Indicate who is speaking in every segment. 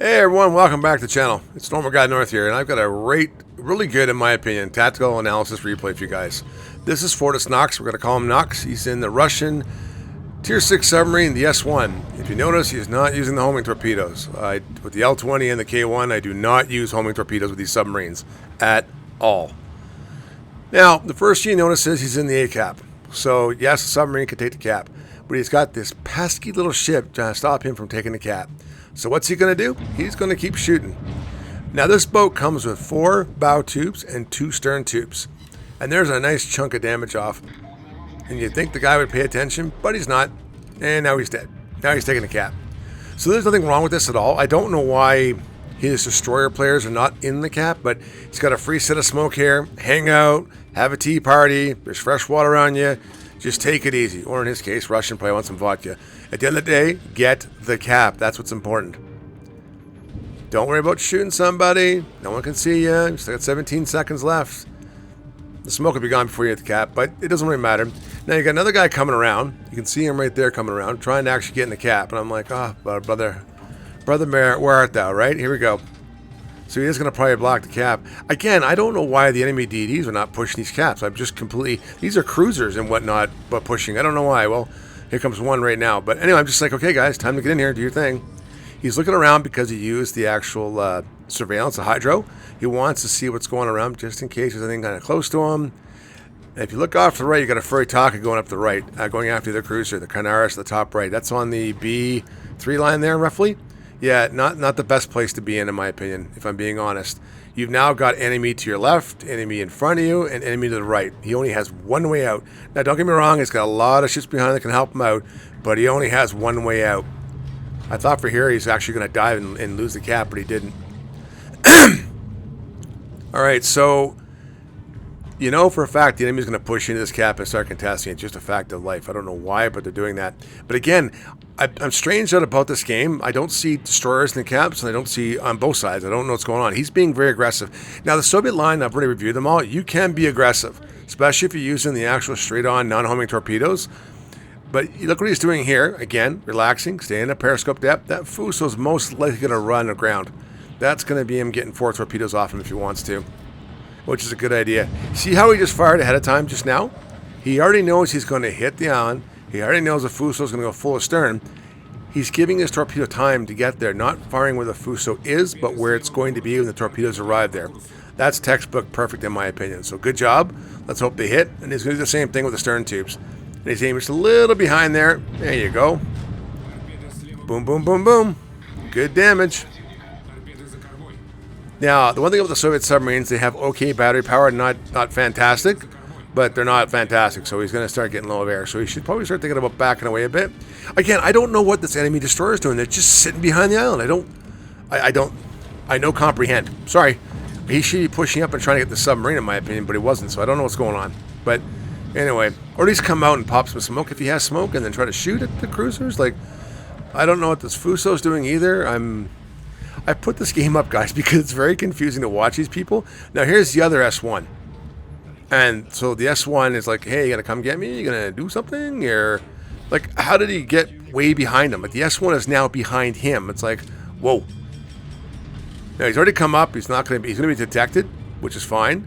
Speaker 1: Hey everyone, welcome back to the channel. It's Normal Guy North here, and I've got a really good, in my opinion, tactical analysis replay for you guys. This is Fortis Knox. We're going to call him Knox. He's in the Russian Tier 6 submarine, the S1. If you notice, he's not using the homing torpedoes. With the L-20 and the K-1, I do not use homing torpedoes with these submarines at all. Now, the first thing you notice is he's in the A-cap. So, yes, the submarine can take the cap, but he's got this pesky little ship trying to stop him from taking the cap. So what's he going to do? He's going to keep shooting. Now this boat comes with 4 bow tubes and 2 stern tubes. And there's a nice chunk of damage off. And you'd think the guy would pay attention, but he's not. And now he's dead. Now he's taking the cap. So there's nothing wrong with this at all. I don't know why his destroyer players are not in the cap, but he's got a free set of smoke here. Hang out, have a tea party, there's fresh water on you. Just take it easy. Or in his case, Russian probably wants some vodka. At the end of the day, get the cap. That's what's important. Don't worry about shooting somebody. No one can see you. You still got 17 seconds left. The smoke will be gone before you hit the cap, but it doesn't really matter. Now you got another guy coming around. You can see him right there coming around, trying to actually get in the cap. And I'm like, oh, brother Merritt, where art thou, right? Here we go. So he is going to probably block the cap. Again, I don't know why the enemy DDs are not pushing these caps. I'm just completely... These are cruisers and whatnot, but pushing. I don't know why. Well, here comes one right now. But anyway, I'm just like, okay, guys, time to get in here, do your thing. He's looking around because he used the actual surveillance, the hydro. He wants to see what's going around just in case there's anything kind of close to him. And if you look off to the right, you got a Furry Taka going up the right, going after the cruiser, the Canaris, the top right. That's on the B3 line there, roughly. Yeah, not the best place to be in my opinion, if I'm being honest. You've now got enemy to your left, enemy in front of you, and enemy to the right. He only has one way out. Now, don't get me wrong, he's got a lot of ships behind that can help him out, but he only has one way out. I thought for here he's actually going to dive and lose the cap, but he didn't. Alright, so... You know for a fact the enemy's going to push into this cap and start contesting. It's just a fact of life. I don't know why, but they're doing that. But again, I'm strange out about this game. I don't see destroyers in the caps, and I don't see on both sides. I don't know what's going on. He's being very aggressive. Now, the Soviet line, I've already reviewed them all. You can be aggressive, especially if you're using the actual straight-on, non-homing torpedoes. But look what he's doing here. Again, relaxing, staying at periscope depth. That Fuso's most likely going to run aground. That's going to be him getting 4 torpedoes off him if he wants to, which is a good idea. See how he just fired ahead of time just now? He already knows he's going to hit the island. He already knows the Fuso is going to go full astern. He's giving his torpedo time to get there, not firing where the Fuso is, but where it's going to be when the torpedoes arrive there. That's textbook perfect in my opinion. So good job. Let's hope they hit. And he's going to do the same thing with the stern tubes. And he's aiming just a little behind there. There you go. Boom, boom, boom, boom. Good damage. Now, the one thing about the Soviet submarines, they have okay battery power, not fantastic, but they're not fantastic, so he's going to start getting low of air. So he should probably start thinking about backing away a bit. Again, I don't know what this enemy destroyer is doing. They're just sitting behind the island. I don't comprehend. Sorry. He should be pushing up and trying to get the submarine, in my opinion, but he wasn't, so I don't know what's going on. But anyway, or at least come out and pop some smoke if he has smoke, and then try to shoot at the cruisers. Like, I don't know what this Fuso's doing either. I put this game up, guys, because it's very confusing to watch these people. Now, here's the other S1. And so the S1 is like, hey, you got to come get me? You going to do something? Or, like, how did he get way behind him? Like, the S1 is now behind him. It's like, whoa. Now, he's already come up. He's going to be detected, which is fine.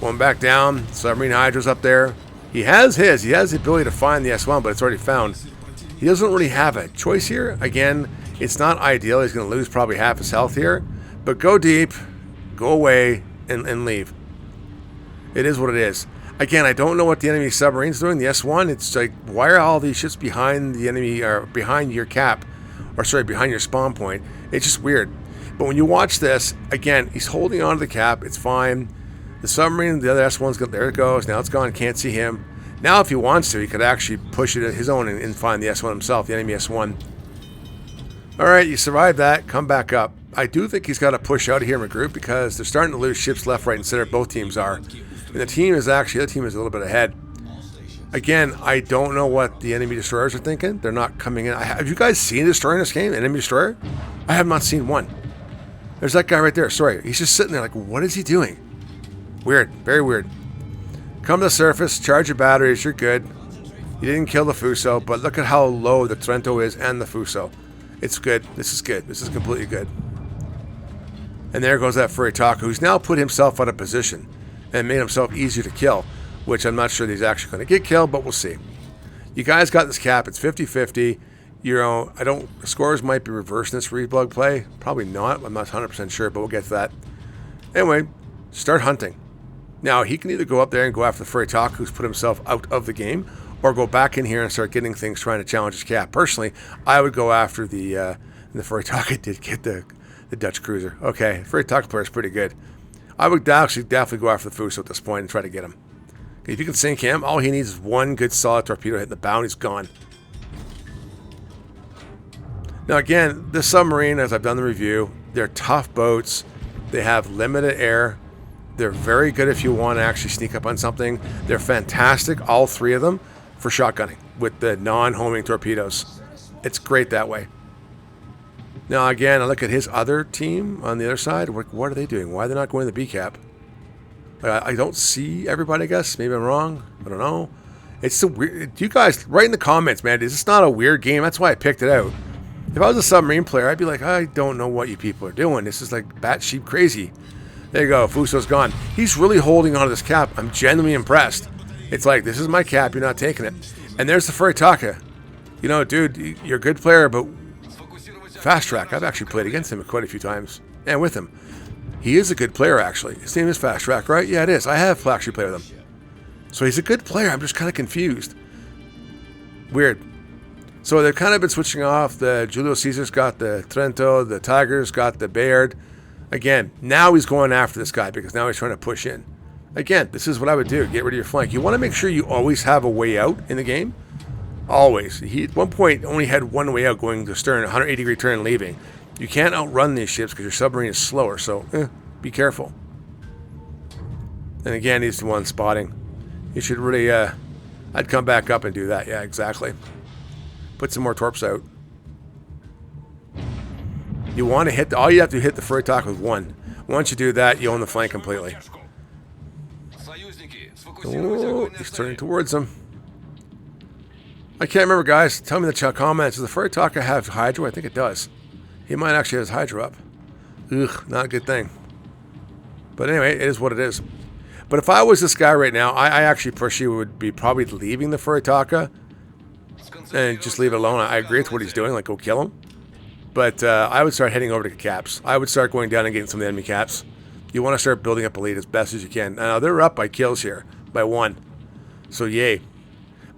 Speaker 1: Going back down. Submarine Hydro's up there. He has the ability to find the S1, but it's already found. He doesn't really have a choice here. Again, it's not ideal. He's going to lose probably half his health here. But go deep, go away, and leave. It is what it is. Again, I don't know what the enemy submarine's doing. The S1, it's like, why are all these ships behind the enemy, or behind your cap? Or sorry, behind your spawn point? It's just weird. But when you watch this, again, he's holding on to the cap. It's fine. The submarine, the other S1's got, there it goes. Now it's gone. Can't see him. Now, if he wants to, he could actually push it at his own and find the S1 himself, the enemy S1. Alright, you survived that. Come back up. I do think he's got to push out of here and regroup because they're starting to lose ships left, right, and center. Both teams are. And the other team is a little bit ahead. Again, I don't know what the enemy destroyers are thinking. They're not coming in. Have you guys seen a destroyer in this game? An enemy destroyer? I have not seen one. There's that guy right there. Sorry. He's just sitting there like, what is he doing? Weird. Very weird. Come to the surface. Charge your batteries. You're good. You didn't kill the Fuso, but look at how low the Trento is and the Fuso. It's good. This is good. This is completely good. And there goes that Furitaka, who's now put himself out of position and made himself easier to kill, which I'm not sure that he's actually going to get killed, but we'll see. You guys got this cap. It's 50-50. You know, scores might be reversed in this replug play. Probably not. I'm not 100% sure, but we'll get to that. Anyway, start hunting. Now, he can either go up there and go after the Furitaka, who's put himself out of the game, or go back in here and start getting things trying to challenge his cap. Personally, I would go after the Furitaka did get the Dutch cruiser. Okay, Furitaka player is pretty good. I would actually definitely go after the Fuso at this point and try to get him. Okay, if you can sink him, all he needs is one good solid torpedo hitting the bow and he's gone. Now again, the submarine, as I've done the review, they're tough boats. They have limited air. They're very good if you want to actually sneak up on something. They're fantastic, all three of them, for shotgunning with the non-homing torpedoes. It's great that way. Now again, I look at his other team on the other side. What are they doing? Why are they not going to the B cap? I don't see everybody, I guess. Maybe I'm wrong. I don't know. It's so weird. You guys, write in the comments, man. Is this not a weird game? That's why I picked it out. If I was a submarine player, I'd be like, I don't know what you people are doing. This is like batshit crazy. There you go. Fuso's gone. He's really holding on to this cap. I'm genuinely impressed. It's like, this is my cap. You're not taking it. And there's the Furitaka. You know, dude, you're a good player, but fast track. I've actually played against him quite a few times. And with him. He is a good player, actually. His name is Fast Track, right? Yeah, it is. I have actually played with him. So he's a good player. I'm just kind of confused. Weird. So they've kind of been switching off. The Julio Caesar's got the Trento. The Tiger's got the Bayard. Again, now he's going after this guy because now he's trying to push in. Again, this is what I would do. Get rid of your flank. You want to make sure you always have a way out in the game. Always. He, at one point, only had one way out going to stern, 180-degree turn leaving. You can't outrun these ships because your submarine is slower, so be careful. And again, he's the one spotting. You should really, I'd come back up and do that. Yeah, exactly. Put some more torps out. You want to hit, all you have to hit the Furitaka with one. Once you do that, you own the flank completely. Oh, he's turning towards him. I can't remember, guys. Tell me in the comments. Does the Furitaka have Hydro? I think it does. He might actually have his Hydro up. Ugh, not a good thing. But anyway, it is what it is. But if I was this guy right now, I actually personally would be probably leaving the Furitaka and just leave it alone. I agree with what he's doing, like go kill him. But I would start heading over to caps. I would start going down and getting some of the enemy caps. You want to start building up a lead as best as you can. Now they're up by kills here, by 1. So yay.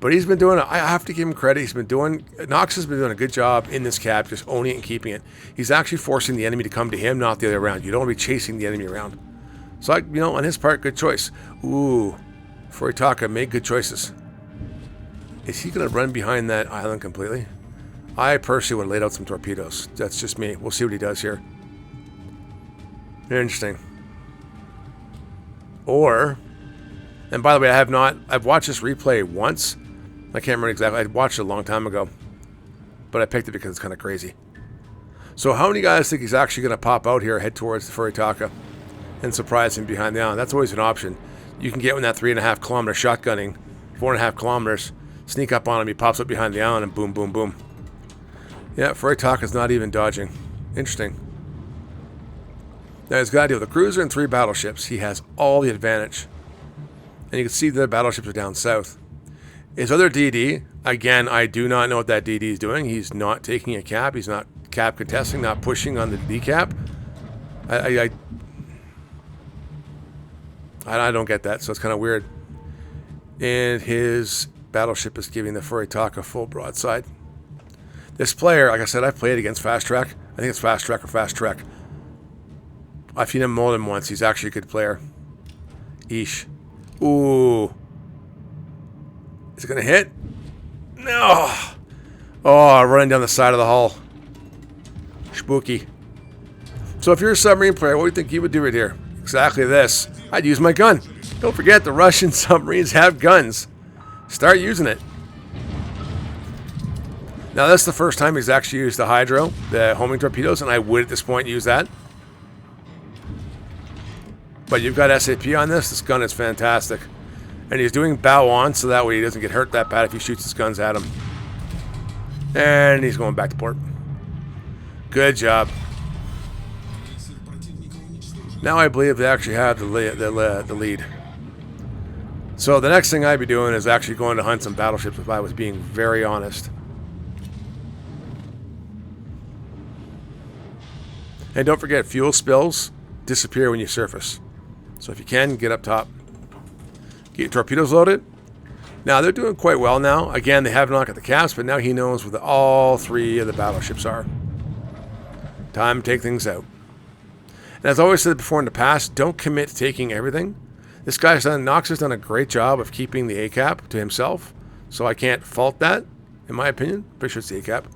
Speaker 1: But he's been doing, I have to give him credit, he's been doing, Nox has been doing a good job in this cap, just owning it and keeping it. He's actually forcing the enemy to come to him, not the other way around. You don't want to be chasing the enemy around. So, you know, on his part, good choice. Ooh, Furitaka made good choices. Is he going to run behind that island completely? I personally would have laid out some torpedoes. That's just me. We'll see what he does here. Interesting. Or, and by the way, I've watched this replay once. I can't remember exactly. I watched it a long time ago. But I picked it because it's kind of crazy. So how many guys think he's actually going to pop out here, head towards the Furitaka, and surprise him behind the island? That's always an option. You can get in that 3.5 kilometer shotgunning, 4.5 kilometers, sneak up on him, he pops up behind the island, and boom, boom, boom. Yeah, Furitaka's not even dodging. Interesting. Now he's got to deal with a cruiser and 3 battleships. He has all the advantage. And you can see the battleships are down south. His other DD, again, I do not know what that DD is doing. He's not taking a cap. He's not cap contesting, not pushing on the D cap. I don't get that, so it's kind of weird. And his battleship is giving the Furitaka full broadside. This player, like I said, I've played against Fast Track. I think it's Fast Track or Fast Trek. I've seen him more than once. He's actually a good player. Eesh. Ooh. Is it going to hit? No. Oh, running down the side of the hull. Spooky. So if you're a submarine player, what do you think you would do right here? Exactly this. I'd use my gun. Don't forget, the Russian submarines have guns. Start using it. Now, that's the first time he's actually used the Hydro, the homing torpedoes, and I would at this point use that. But you've got SAP on this. This gun is fantastic. And he's doing bow on, so that way he doesn't get hurt that bad if he shoots his guns at him. And he's going back to port. Good job. Now I believe they actually have the lead. So the next thing I'd be doing is actually going to hunt some battleships if I was being very honest. And don't forget, fuel spills disappear when you surface. So if you can, get up top. Get your torpedoes loaded. Now, they're doing quite well now. Again, they have not got the caps, but now he knows where all 3 of the battleships are. Time to take things out. And as I always said before in the past, don't commit to taking everything. This guy's done, Knox has done a great job of keeping the A-cap to himself, so I can't fault that, in my opinion. Pretty sure it's the A-cap.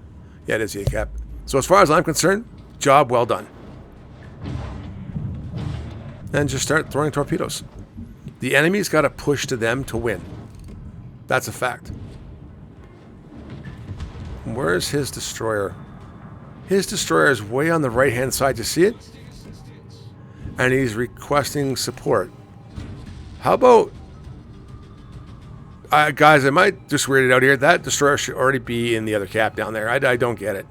Speaker 1: Yeah, it is the A-cap. So as far as I'm concerned, job well done. And just start throwing torpedoes. The enemy's got to push to them to win. That's a fact. Where's his destroyer? His destroyer is way on the right-hand side. You see it? And he's requesting support. How about... guys, I might just weird it out here. That destroyer should already be in the other cap down there. I don't get it.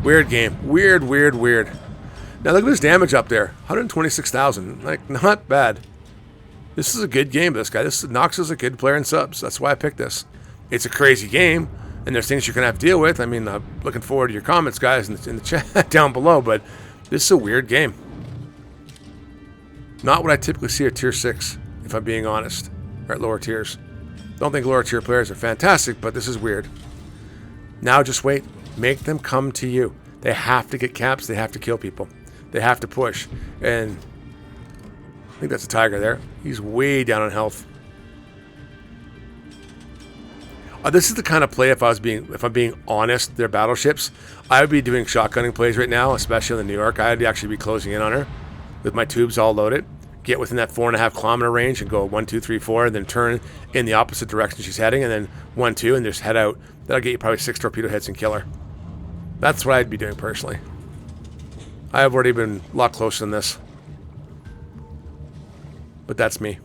Speaker 1: Weird game. Weird. Now look at this damage up there. 126,000. Like, not bad. This is a good game, this guy. Knox is a good player in subs. That's why I picked this. It's a crazy game, and there's things you're going to have to deal with. I mean, I'm looking forward to your comments, guys, in the chat down below, but this is a weird game. Not what I typically see at Tier 6, if I'm being honest, or at lower tiers. Don't think lower tier players are fantastic, but this is weird. Now just wait. Make them come to you. They have to get caps. They have to kill people. They have to push. And I think that's a tiger there. He's way down on health. This is the kind of play, if I'm being honest, their battleships, I would be doing shotgunning plays right now, especially in the New York. I'd actually be closing in on her with my tubes all loaded. Get within that 4.5 kilometer range and go 1, 2, 3, 4, and then turn in the opposite direction she's heading, and then 1, 2, and just head out. That'll get you probably 6 torpedo hits and kill her. That's what I'd be doing personally. I have already been a lot closer than this. But that's me.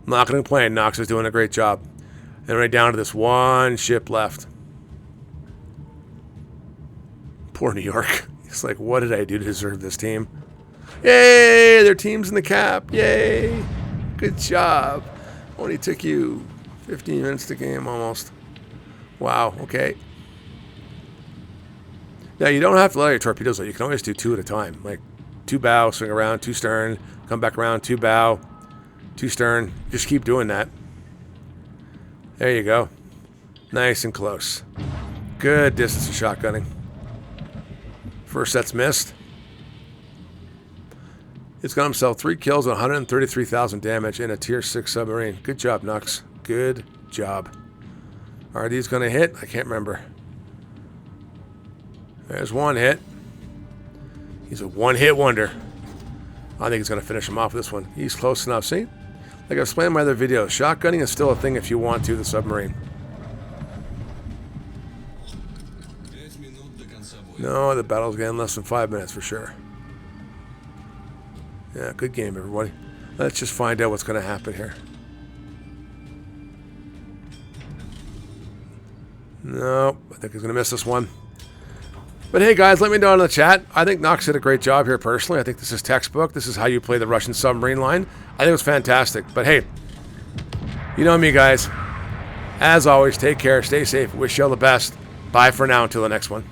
Speaker 1: I'm not going to complain. Knox is doing a great job. And right down to this one ship left. Poor New York. It's like, what did I do to deserve this team? Yay! Their team's in the cap. Yay! Good job. Only took you 15 minutes to game almost. Wow, okay. Now, you don't have to let your torpedoes out. You can always do 2 at a time. Like 2 bow, swing around, 2 stern, come back around, 2 bow, 2 stern. Just keep doing that. There you go. Nice and close. Good distance of shotgunning. First set's missed. He's got himself 3 kills and 133,000 damage in a Tier 6 submarine. Good job, Nux. Good job. Are these going to hit? I can't remember. There's one hit. He's a one-hit wonder. I think he's going to finish him off with this one. He's close enough. See? Like I explained in my other videos, shotgunning is still a thing if you want to, the submarine. No, the battle's getting less than 5 minutes for sure. Yeah, good game, everybody. Let's just find out what's going to happen here. Nope, I think he's going to miss this one. But hey, guys, let me know in the chat. I think Knox did a great job here personally. I think this is textbook. This is how you play the Russian submarine line. I think it was fantastic. But hey, you know me, guys. As always, take care, stay safe. Wish you all the best. Bye for now until the next one.